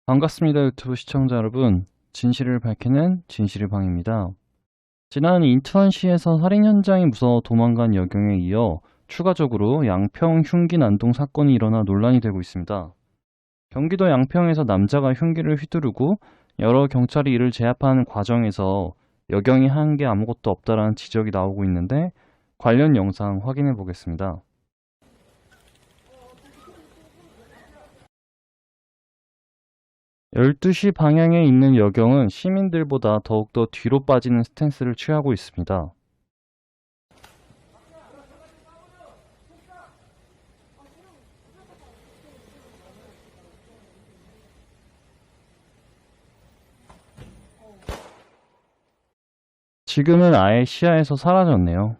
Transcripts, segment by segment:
반갑습니다. 유튜브 시청자 여러분. 진실을 밝히는 진실의 방입니다. 지난 인천시에서 살인 현장이 무서워 도망간 여경에 이어 추가적으로 양평 흉기 난동 사건이 일어나 논란이 되고 있습니다. 경기도 양평에서 남자가 흉기를 휘두르고 여러 경찰이 이를 제압하는 과정에서 여경이 한 게 아무것도 없다라는 지적이 나오고 있는데 관련 영상 확인해 보겠습니다. 12시 방향에 있는 여경은 시민들보다 더욱더 뒤로 빠지는 스탠스를 취하고 있습니다. 지금은 아예 시야에서 사라졌네요.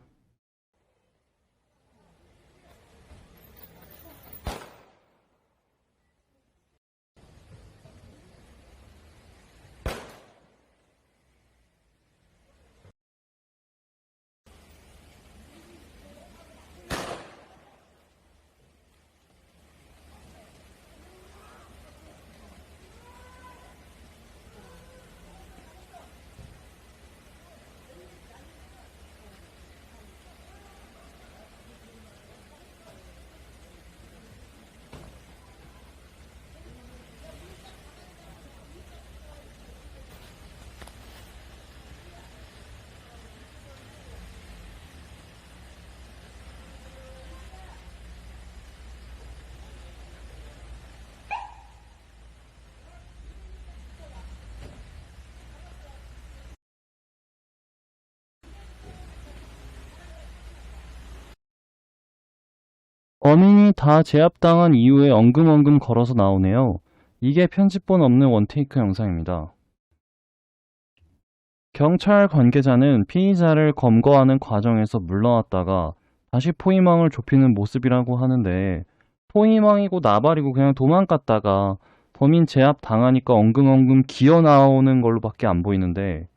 범인이 다 제압당한 이후에 엉금엉금 걸어서 나오네요. 이게 편집본 없는 원테이크 영상입니다. 경찰 관계자는 피의자를 검거하는 과정에서 물러났다가 다시 포위망을 좁히는 모습이라고 하는데, 포위망이고 나발이고 그냥 도망갔다가 범인 제압 당하니까 엉금엉금 기어 나오는 걸로밖에 안 보이는데,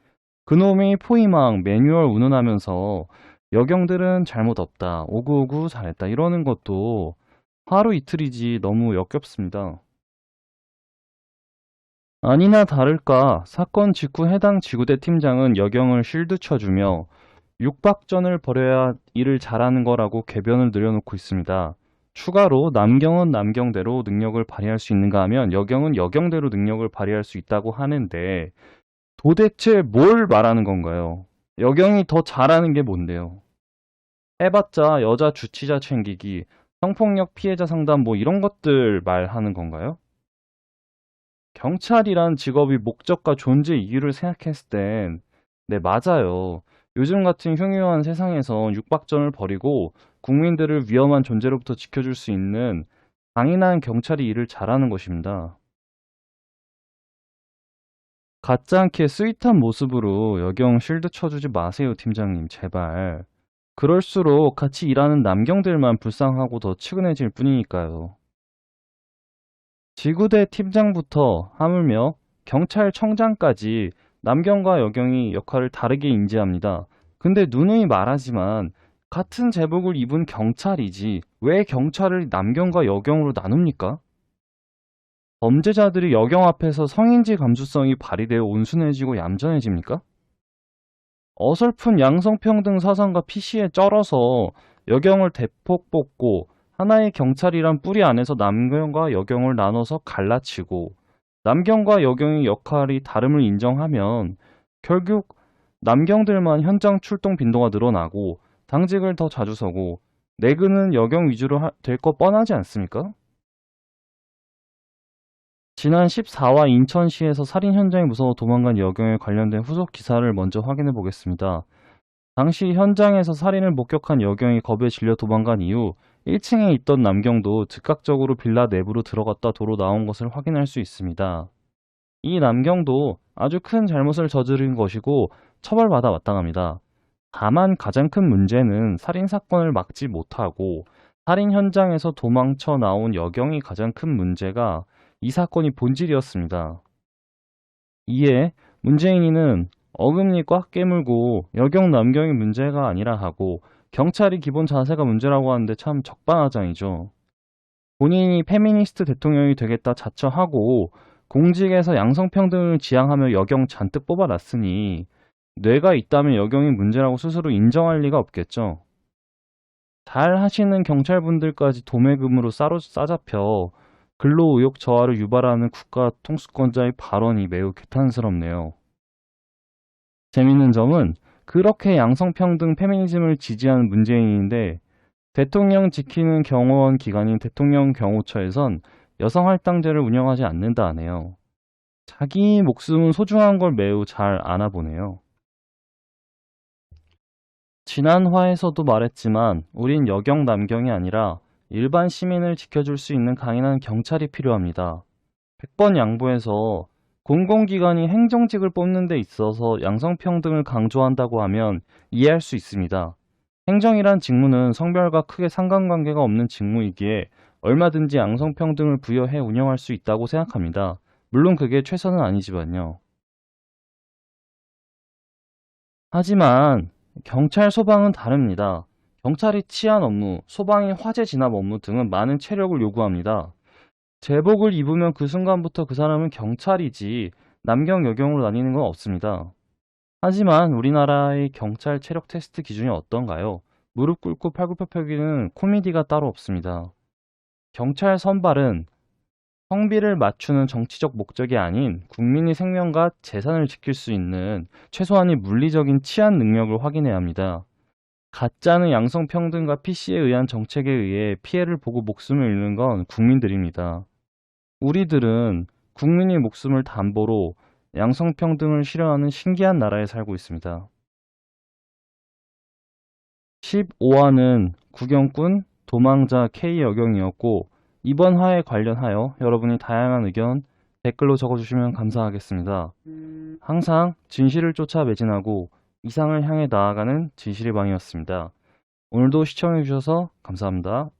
그놈이 포위망 매뉴얼 운운하면서 여경들은 잘못 없다, 오구오구 잘했다 이러는 것도 하루 이틀이지 너무 역겹습니다. 아니나 다를까 사건 직후 해당 지구대 팀장은 여경을 쉴드 쳐주며 육박전을 벌여야 일을 잘하는 거라고 궤변을 늘여놓고 있습니다. 추가로 남경은 남경대로 능력을 발휘할 수 있는가 하면 여경은 여경대로 능력을 발휘할 수 있다고 하는데, 도대체 뭘 말하는 건가요? 여경이 더 잘하는 게 뭔데요? 해봤자 여자 주치자 챙기기, 성폭력 피해자 상담 뭐 이런 것들 말하는 건가요? 경찰이란 직업이 목적과 존재 이유를 생각했을 땐, 네, 맞아요. 요즘 같은 흉흉한 세상에서 육박전을 벌이고 국민들을 위험한 존재로부터 지켜줄 수 있는 강인한 경찰이 일을 잘하는 것입니다. 가짜 않게 스윗한 모습으로 여경 쉴드 쳐주지 마세요, 팀장님, 제발. 그럴수록 같이 일하는 남경들만 불쌍하고 더 측은해질 뿐이니까요. 지구대 팀장부터 하물며 경찰청장까지 남경과 여경이 역할을 다르게 인지합니다. 근데 누누이 말하지만 같은 제복을 입은 경찰이지 왜 경찰을 남경과 여경으로 나눕니까? 범죄자들이 여경 앞에서 성인지 감수성이 발휘되어 온순해지고 얌전해집니까? 어설픈 양성평등 사상과 PC에 쩔어서 여경을 대폭 뽑고 하나의 경찰이란 뿌리 안에서 남경과 여경을 나눠서 갈라치고 남경과 여경의 역할이 다름을 인정하면 결국 남경들만 현장 출동 빈도가 늘어나고 당직을 더 자주 서고 내근은 여경 위주로 될 거 뻔하지 않습니까? 지난 14화 인천시에서 살인 현장이 무서워 도망간 여경에 관련된 후속 기사를 먼저 확인해 보겠습니다. 당시 현장에서 살인을 목격한 여경이 겁에 질려 도망간 이후 1층에 있던 남경도 즉각적으로 빌라 내부로 들어갔다 도로 나온 것을 확인할 수 있습니다. 이 남경도 아주 큰 잘못을 저지른 것이고 처벌받아 마땅합니다. 다만 가장 큰 문제는 살인사건을 막지 못하고 살인 현장에서 도망쳐 나온 여경이 가장 큰 문제가 이 사건이 본질이었습니다. 이에 문재인이는 어금니 꽉 깨물고 여경 남경이 문제가 아니라 하고 경찰이 기본 자세가 문제라고 하는데 참 적반하장이죠. 본인이 페미니스트 대통령이 되겠다 자처하고 공직에서 양성평등을 지향하며 여경 잔뜩 뽑아놨으니 뇌가 있다면 여경이 문제라고 스스로 인정할 리가 없겠죠. 잘 하시는 경찰분들까지 도매금으로 싸잡혀 근로 의욕 저하를 유발하는 국가 통수권자의 발언이 매우 개탄스럽네요. 재밌는 점은 그렇게 양성평등 페미니즘을 지지하는 문재인인데 대통령 지키는 경호원 기관인 대통령 경호처에선 여성 할당제를 운영하지 않는다 하네요. 자기 목숨은 소중한 걸 매우 잘 아나 보네요. 지난 화에서도 말했지만 우린 여경 남경이 아니라 일반 시민을 지켜줄 수 있는 강인한 경찰이 필요합니다. 100번 양보해서 공공기관이 행정직을 뽑는 데 있어서 양성평등을 강조한다고 하면 이해할 수 있습니다. 행정이란 직무는 성별과 크게 상관관계가 없는 직무이기에 얼마든지 양성평등을 부여해 운영할 수 있다고 생각합니다. 물론 그게 최선은 아니지만요. 하지만 경찰, 소방은 다릅니다. 경찰이 치안 업무, 소방이 화재 진압 업무 등은 많은 체력을 요구합니다. 제복을 입으면 그 순간부터 그 사람은 경찰이지 남경, 여경으로 나뉘는 건 없습니다. 하지만 우리나라의 경찰 체력 테스트 기준이 어떤가요? 무릎 꿇고 팔굽혀펴기는 코미디가 따로 없습니다. 경찰 선발은 성비를 맞추는 정치적 목적이 아닌 국민의 생명과 재산을 지킬 수 있는 최소한의 물리적인 치안 능력을 확인해야 합니다. 가짜는 양성평등과 PC에 의한 정책에 의해 피해를 보고 목숨을 잃는 건 국민들입니다. 우리들은 국민의 목숨을 담보로 양성평등을 실현하는 신기한 나라에 살고 있습니다. 15화는 구경꾼, 도망자 K여경이었고 이번 화에 관련하여 여러분이 다양한 의견 댓글로 적어주시면 감사하겠습니다. 항상 진실을 쫓아 매진하고 이상을 향해 나아가는 진실의 방이었습니다. 오늘도 시청해주셔서 감사합니다.